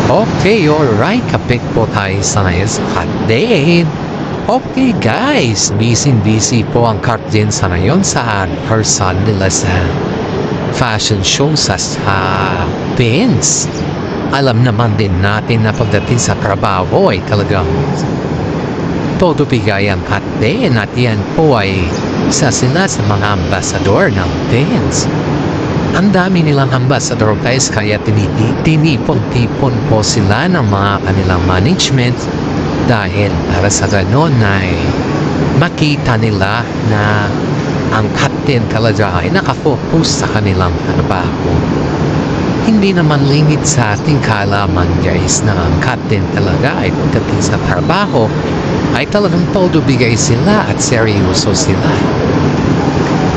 Okay, alright. Kapit po tayo sa ngayon sa Cut Din. Okay guys, busy po ang Cut Din sa ngayon sa rehearsal nila sa fashion show sa Vince. Alam naman din natin na pagdating sa trabaho ay talagang todo bigay ang Cut Din at yan po ay isa sila sa mga ambasador ng Vince. Ang dami nilang ambassador guys kaya tinipon-tipon po sila ng mga kanilang management dahil para sa ganon ay makita nila na ang Cut Din talaga ay nakafocus sa kanilang trabaho. Hindi naman limit sa ating kaalaman guys na ang Cut Din talaga ay pagdating sa trabaho ay talagang todo bigay sila at seryoso sila.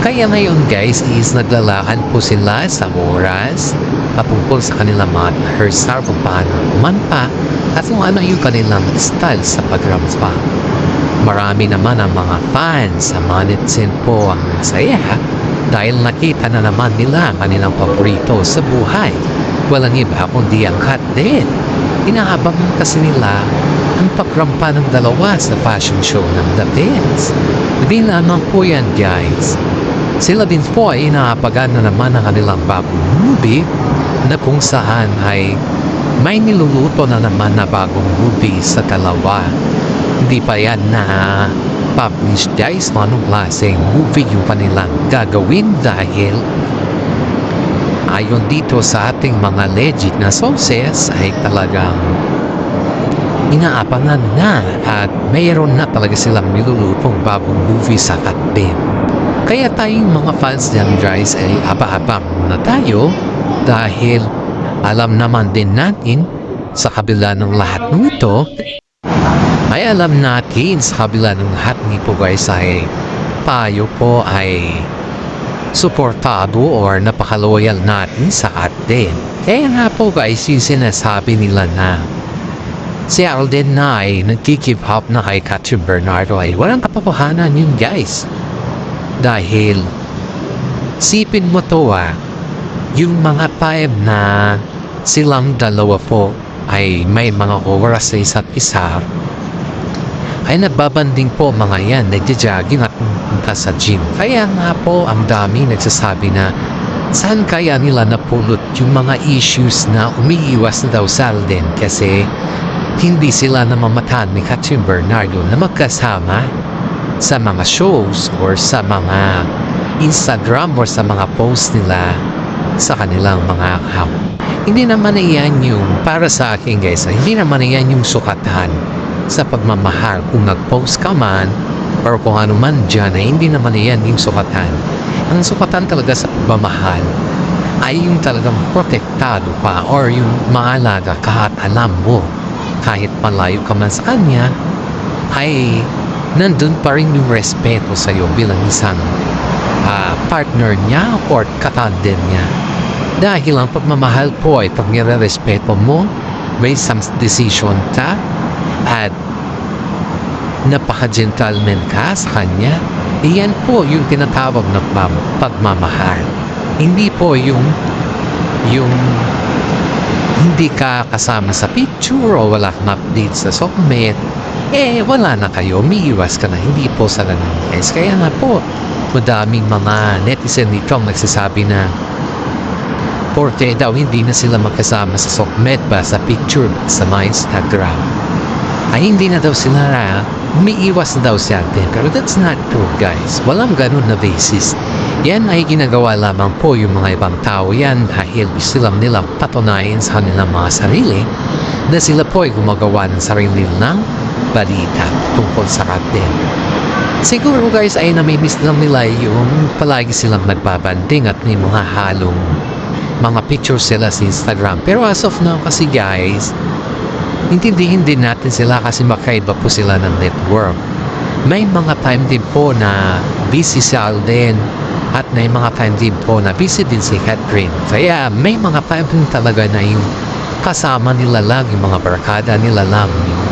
Kaya ngayon guys is naglalakad po sila sa oras patungkol sa kanilang mga rehearsal kung paano kumanta at kung ano yung kanilang style sa pagrampa. Marami naman ang mga fans sa Manitsin po ang masaya dahil nakita na naman nila ang kanilang paborito sa buhay. Walang iba kundi ang Cut Din. Inahabang kasi nila ang pagrampa ng dalawa sa fashion show ng The Vince. Hindi lamang po yan guys. Sila din po ay inaapagan na naman ang kanilang bagong movie na kung saan ay may niluluto na naman na bagong movie sa dalawa. Hindi pa yan na publish guys kung anong klaseng movie yung kanilang gagawin dahil ayon dito sa ating mga legit na sources ay talagang inaapangan na at mayroon na talaga silang nilulutong bagong movie sa Cut Din. Kaya tayong mga fans ng guys ay aba-aba muna tayo dahil alam naman din natin sa kabila ng lahat nito ay alam natin sa kabila ng lahat nito guys ay tayo po ay suportado or napaka-loyal natin sa Cut Din. Kaya nga po guys yung sinasabi nila na si Alden na ay nagkikip up na kay Katrin Bernardo ay walang kapapahanan yun guys. Dahil sipin mo to yung mga time na silang dalawa po ay may mga oras sa isa't isa ay nagbabanding po mga yan, nagja-jogging at pumunta sa gym. Kaya nga po ang dami nagsasabi na saan kaya nila napulot yung mga issues na umiiwas na daw sa Alden kasi hindi sila namamatan ni Katrin Bernardo na magkasama sa mga shows or sa mga Instagram or sa mga post nila sa kanilang mga account. Hindi naman iyan yung para sa akin guys, hindi naman iyan yung sukatan sa pagmamahal kung nag-post ka man or kung ano man dyan ay hindi naman iyan yung sukatan. Ang sukatan talaga sa pagmamahal ay yung talagang protektado pa or yung maalaga ka at alam mo kahit malayo ka man sa kanya ay nandun pa rin yung respeto sa iyo bilang isang partner niya or katandem niya. Dahil ang pagmamahal po ay pag nire-respeto mo, may some decision ka at napaka-gentleman ka sa kanya, iyan po yung tinatawag na pagmamahal. Hindi po yung hindi ka kasama sa picture o wala kang update sa sockmate, wala na kayo, umiiwas ka na. Hindi po sa ganun guys. Kaya nga po, madaming mga netizen dito ang nagsasabi na porte daw hindi na sila magkasama sa sockmate ba sa picture sa mga Instagram ay hindi na daw sila umiiwas na daw sa atin. Pero that's not true guys. Walang ganun na basis. Yan ay ginagawa lamang po yung mga ibang tao yan dahil gusto lang nilang patunayan sa kanilang mga sarili na sila po ay gumagawa ng sarili ng balita tungkol sa Cut Din. Siguro guys ay namimiss lang nila yung palagi silang nagbabanding at may mga halong mga pictures sila sa Instagram. Pero as of now kasi guys, intindihin din natin sila kasi makaiba po sila ng network. May mga time din po na busy si Alden at may mga time din po na busy din si Katrin. Kaya may mga time din talaga na yung kasama nila lang, yung mga barkada nila lang yung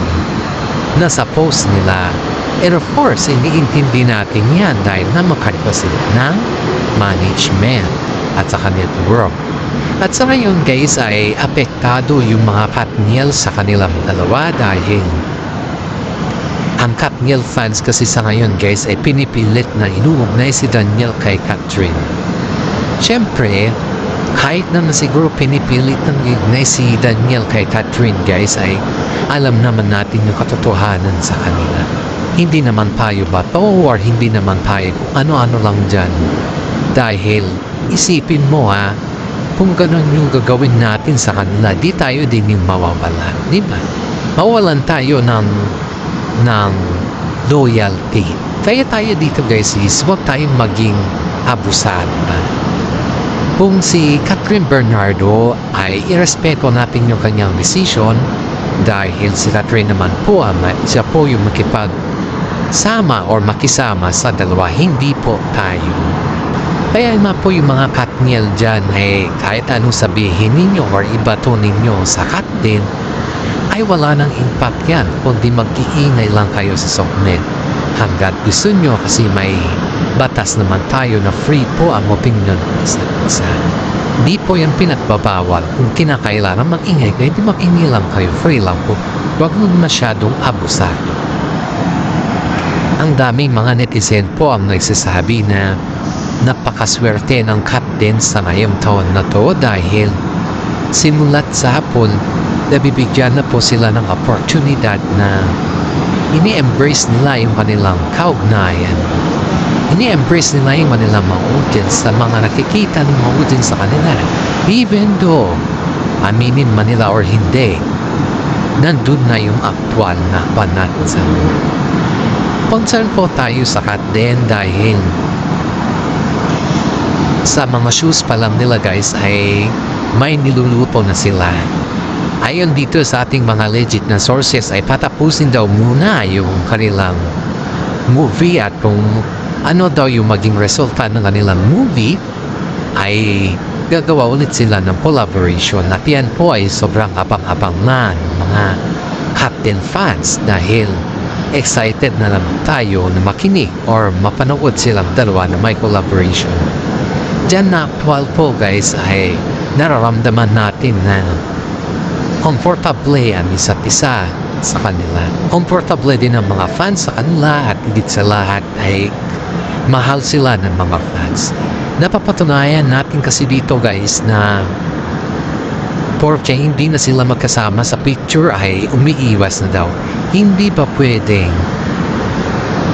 nasa post nila. And of course, iniintindi natin yan dahil namakaiba sila ng management at saka network. At sa ngayon guys ay apektado yung mga Katniel sa kanilang dalawa dahil ang Katniel fans kasi sa ngayon guys ay pinipilit na inuugnay si Daniel kay Catherine. Siyempre, kahit na siguro pinipilit ng iugnay si Daniel kay Catherine guys ay alam naman natin yung katotohanan sa kanila. Hindi naman tayo bato or hindi naman tayo kung ano-ano lang dyan. Dahil isipin mo kung ganun yung gagawin natin sa kanila, di tayo din yung mawawala. Di ba? Mawalan tayo ng loyalty. Kaya tayo dito guys is huwag tayong maging abusado. Kung si Catherine Bernardo ay irespeto natin yung kanyang decision dahil si Catherine naman po siya po yung makipagsama or makisama sa dalawa, hindi po tayo. Kaya po yung mga Katniel dyan ay kahit anong sabihin ninyo or ibato ninyo sa Katniel ay wala nang impact yan kundi mag-iingay lang kayo sa sokmed hanggat gusto nyo kasi may batas naman tayo na free po ang opinion sa isa. Di po yan pinagbabawal kung kinakailangan mag-ingay kayo, di mag-ingay lang kayo, free lang po, huwag mo masyadong abusado. Ang daming mga netizen po ang nagsasabi na napakaswerte ng Captain sa ngayong taon na to dahil simulat sa hapon nabibigyan na po sila ng oportunidad na ini-embrace nila yung kanilang kaugnayan. Ini-embrace nila yung kanilang mga audience sa mga nakikita ng mga audience sa kanila. Even though aminin man nila or hindi, nandun na yung actual na panatsan. Concern po tayo sa Katniel dahil sa mga shoes pa lang nila guys ay may niluluto na sila. Ayon dito sa ating mga legit na sources ay patapusin daw muna yung kanilang movie at kung ano daw yung maging resulta ng kanilang movie ay gagawa ulit sila ng collaboration at yan po ay sobrang abang-abang na ng mga Captain fans dahil excited na naman tayo na makinig or mapanood silang dalawa na may collaboration. Diyan na actual po guys ay nararamdaman natin na comfortable ang isa't isa sa kanila. Comfortable din ang mga fans sa kanila at higit sa lahat ay mahal sila ng mga fans. Napapatunayan natin kasi dito guys na porke hindi na sila magkasama sa picture ay umiiwas na daw. Hindi ba pwedeng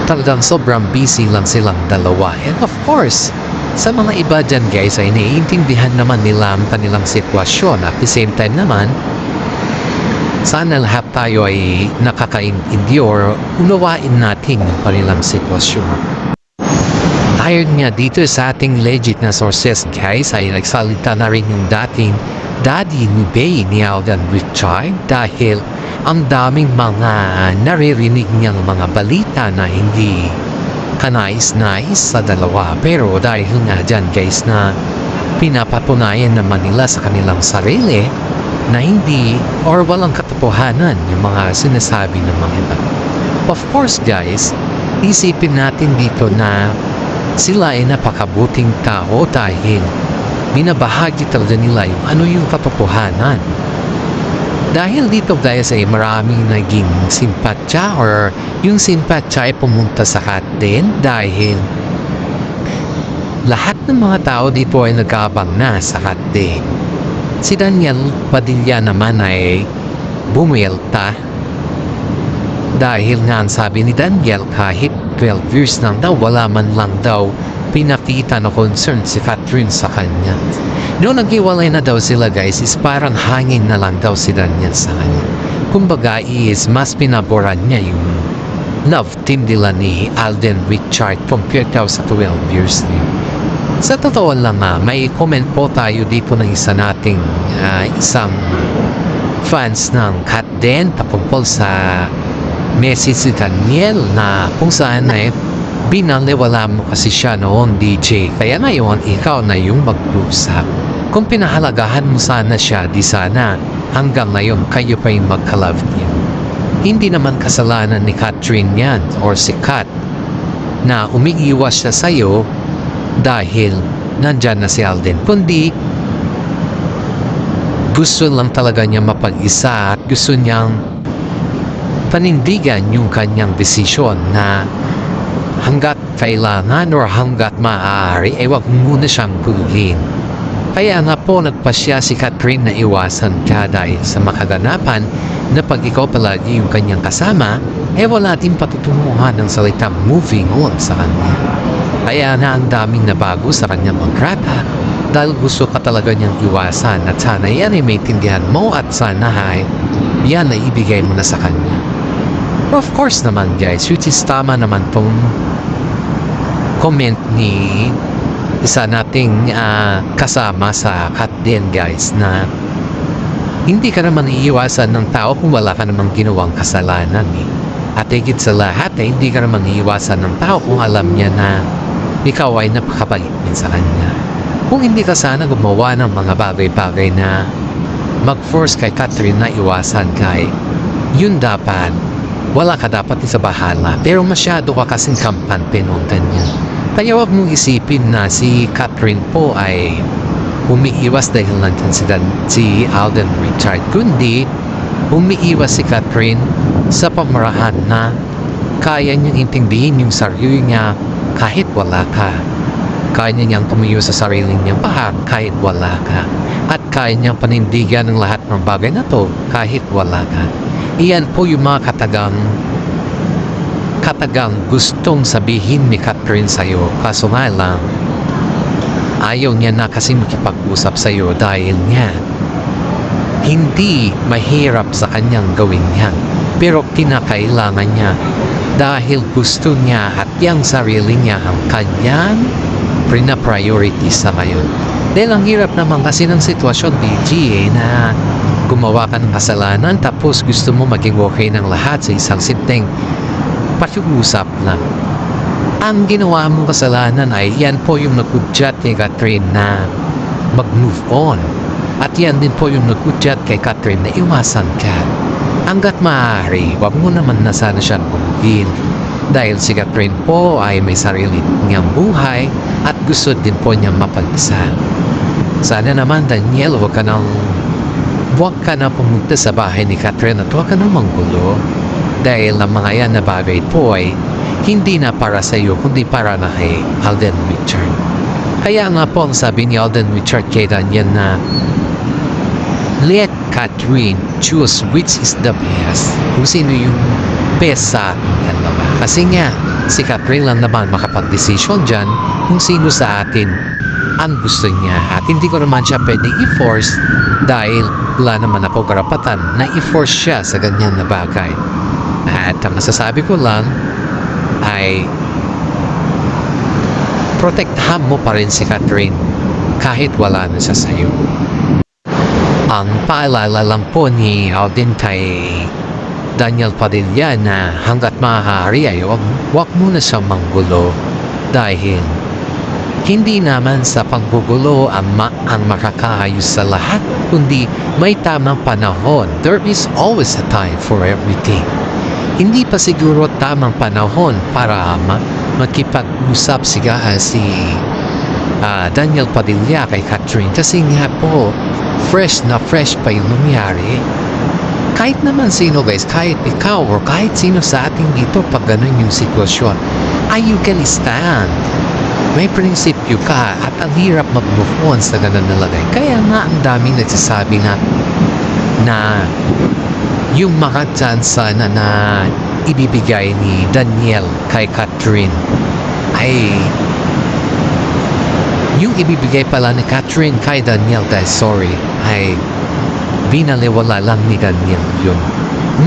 talagang sobrang busy lang silang dalawa? And of course, sa mga iba dyan guys ay naiintindihan naman nila ang kanilang sitwasyon at the same time naman sana lahat tayo ay nakakaintindi or unawain natin yung kanilang sitwasyon. Ayon nga dito sa ating legit na sources guys ay nagsalita na rin yung dating daddy ni Bay ni Alden Richard dahil ang daming mga naririnig niyang mga balita na hindi kanais-nais sa dalawa. Pero dahil nga dyan guys na pinapatunayan naman nila sa kanilang sarili na hindi or walang katotohanan yung mga sinasabi ng mga iba. Of course guys, isipin natin dito na sila ay napakabuting tao dahil binabahagi talaga nila yung ano yung katotohanan. Dahil dito guys ay maraming naging simpatya or yung simpatya ay pumunta sa Katniel dahil lahat ng mga tao dito ay nag-aabang na sa Katniel. Si Daniel Padilla naman ay bumilta dahil nga ang sabi ni Daniel kahit 12 years lang daw wala man lang daw pinakita na concern si Catherine sa kanya. Noong naghiwalay na daw sila guys is parang hangin na lang daw si Daniel sa kanya. Kumbaga is mas pinaboran niya yung love team nila ni Alden Richard compared daw sa 12 years niya. Sa totoo lang may comment po tayo dito ng isa nating isang fans ng Katniel patungkol sa message si Daniel na kung saan ay binaliwala mo kasi siya noon DJ kaya ngayon ikaw na yung mag-usap. Kung pinahalagahan mo sana siya di sana hanggang ngayon kayo pa yung magka-love team. Hindi naman kasalanan ni Catherine yan or si Kat na umiiwas siya sa'yo dahil nandyan na si Alden kundi gusto lang talaga niya mapag-isa at gusto niyang panindigan yung kanyang desisyon na hanggat kailangan or hanggat maaari ay wag muna siyang guluhin. Kaya nga po nagpasya si Catherine na iwasan ka dahil sa makaganapan na pag ikaw palagi yung kanyang kasama, wala din patutunguhan ng salitang moving on sa kanya. Kaya na ang daming nabago sa kanyang kontrata dahil gusto ka talaga niyang iwasan at sana yan ay maintindihan mo at sana ay yan ay ibigay mo na sa kanya. Of course naman guys, which is tama naman tong comment ni isa nating kasama sa cut din guys na hindi ka naman iiwasan ng tao kung wala ka namang ginawang kasalanan At higit sa lahat hindi ka naman iiwasan ng tao kung alam niya na ikaw ay napakabait din sa kanya. Kung hindi ka sana gumawa ng mga bagay-bagay na mag-force kay Catherine na iwasan kay, yun dapat, wala ka dapat sa bahala. Pero masyado ka kasing kampante nung ganyan. Kaya wag mong isipin na si Catherine po ay umiiwas dahil nandiyan si Alden Richard. Kundi, umiiwas si Catherine sa pamarahan na kaya niyang intindihin yung sarili niya kahit wala ka. Kaya niyang tumayo sa sarili niyang paa kahit wala ka. At kaya niyang panindigan ng lahat ng bagay na to kahit wala ka. Iyan po yung mga katagang gustong sabihin ni Catherine sa'yo. Kaso nga lang, ayaw niya na kasi makipag-usap sa'yo dahil niya hindi mahirap sa kanyang gawin yan. Pero kinakailangan niya dahil gusto niya at yung sarili niya ang kanyang priority sa ngayon. Dahil ang hirap naman kasi ng sitwasyon, BG, na gumawa ka ng kasalanan tapos gusto mo maging okay ng lahat sa isang simpleng pakiusap lang. Ang ginawa mong kasalanan ay yan po yung nagkudyat kay Catherine na mag-move on. At yan din po yung nagkudyat kay Catherine na iwasan ka. Hanggat maaari, wag mo naman na sana siyang bumugin. Dahil si Catherine po ay may sarili niyang buhay at gusto din po niyang mapag-isa. Sana naman Daniel, huwag ka na pumunta sa bahay ni Catherine at huwag ka na manggulo. Dahil ang mga yan na bagay po ay hindi na para sa iyo kundi para na kay Alden Richard. Kaya nga po ang sabi ni Alden Richard kay Daniel na let Catherine choose which is the best. Kung sino yung best sa atin yan naman. Kasi nga, si Catherine lang naman makapag-decision dyan kung sino sa atin ang gusto niya. At hindi ko naman siya pwede i-force dahil wala naman ako karapatan na i-force siya sa ganyan na bagay. At ang masasabi ko lang ay protektahan mo pa rin si Catherine kahit wala na siya sa'yo. Ang paalala lang po ni Alden kay Daniel Padilla na hanggat maaari ay wag muna siyang manggulo dahil hindi naman sa paggugulo ang makakaayos sa lahat kundi may tamang panahon. There is always a time for everything. Hindi pa siguro tamang panahon para makipag-usap si Daniel Padilla kay Catherine kasi nga po fresh pa yung nangyari. Kahit naman sino guys, kahit ikaw or kahit sino sa ating dito pag ganun yung sitwasyon, you can stand. May prinsipyo ka at ang hirap mag-move on sa ganun na lagay. Kaya nga ang daming nagsasabi na yung mga tsansa na ibibigay ni Daniel kay Catherine ay yung ibibigay pala ni Catherine kay Daniel ay binaliwala lang ni Daniel yun.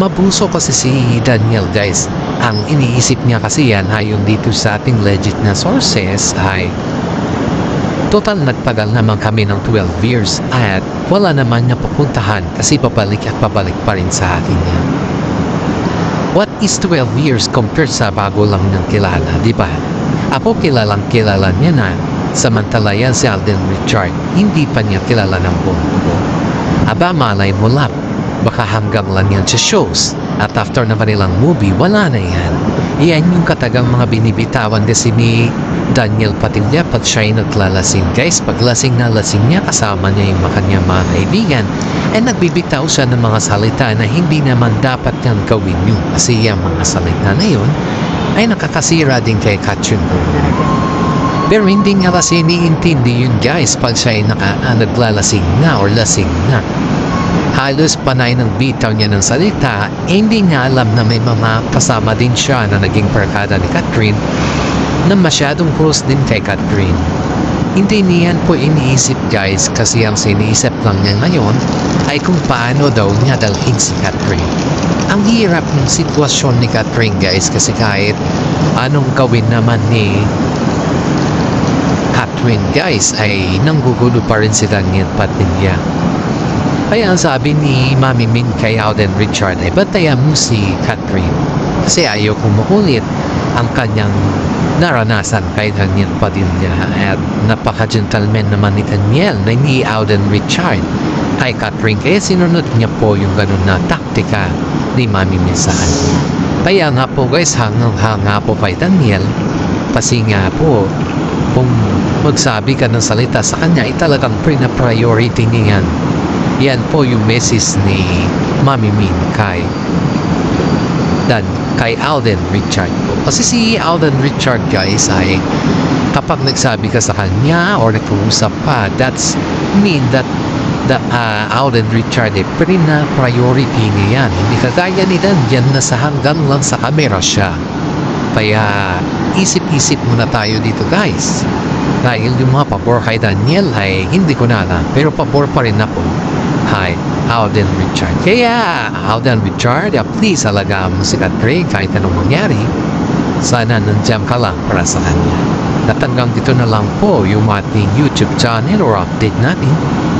Mabuso kasi si Daniel guys. Ang iniisip niya kasi yan ayon dito sa ating legit na sources ay total nagtagal naman kami ng 12 years at wala naman niya pupuntahan kasi pabalik pa rin sa akin niya. What is 12 years compared sa bago lang niyang kilala, di ba? Ako kilala niya na samantala yan si Alden Richard hindi pa niya kilala ng buong buo. Aba malay mo lang, baka hanggang lang yan sa shows at after na kanilang movie, wala na yan. Yan yung katagang mga binibitawan kasi ni Daniel Padilla pag siya'y naglalasing. Guys, pag lasing na lasing niya, kasama niya yung kanyang mga kaibigan, ay nagbibitaw siya ng mga salita na hindi naman dapat niyang gawin yun. Kasi yung mga salita na yun ay nakakasira din kay Katrin Bernardo. Pero hindi nga kasi iniintindi yun guys pag siya'y naglalasing na or lasing na. Halos panay ng bitaw niya ng salita, hindi niya alam na may mga kasama din siya na naging barkada ni Katrin na masyadong close din kay Katrin. Hindi niyan po iniisip guys kasi ang siniisip lang niya ngayon ay kung paano daw niya dalhin si Katrin. Ang hirap ng sitwasyon ni Katrin guys kasi kahit anong gawin naman ni Katrin guys ay nanggugulo pa rin si Daniel Padilla. Kaya ang sabi ni Mami Min kay Alden Richard ay bantayan mo si Katrin kasi ayaw kumukulit ang kanyang naranasan kay Daniel Padilla at napaka-gentleman naman ni Daniel na ni Alden Richard kay Katrin kaya sinunod niya po yung ganun na taktika ni Mami Min sa kanya. Kaya nga po guys hanga po kay Daniel kasi nga po kung magsabi ka ng salita sa kanya ay talagang priority niya yan. Yan po yung message ni Mami Min kay Alden Richard po. Kasi si Alden Richard guys ay kapag nagsabi ka sa kanya or nag-uusap ka, that's mean that Alden Richard ay priority niya yan. Hindi kagaya ni Dan, yan nasa hanggang lang sa kamera siya. Kaya isip-isip muna tayo dito guys. Dahil yung mga pabor kay Daniel ay hindi ko na alam. Pero pabor pa rin ako kay Alden Richard. Kaya Alden Richard, please alagaan mo si Katrin kahit anong mangyari. Sana nandiyan ka lang para sa kanya. At hanggang dito na lang po yung ating YouTube channel or update natin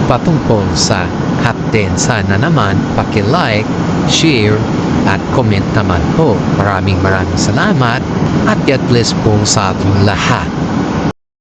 patungkol sa Hot 10. Sana naman paki-like, share, at comment naman po. Maraming salamat at God bless po sa ating lahat.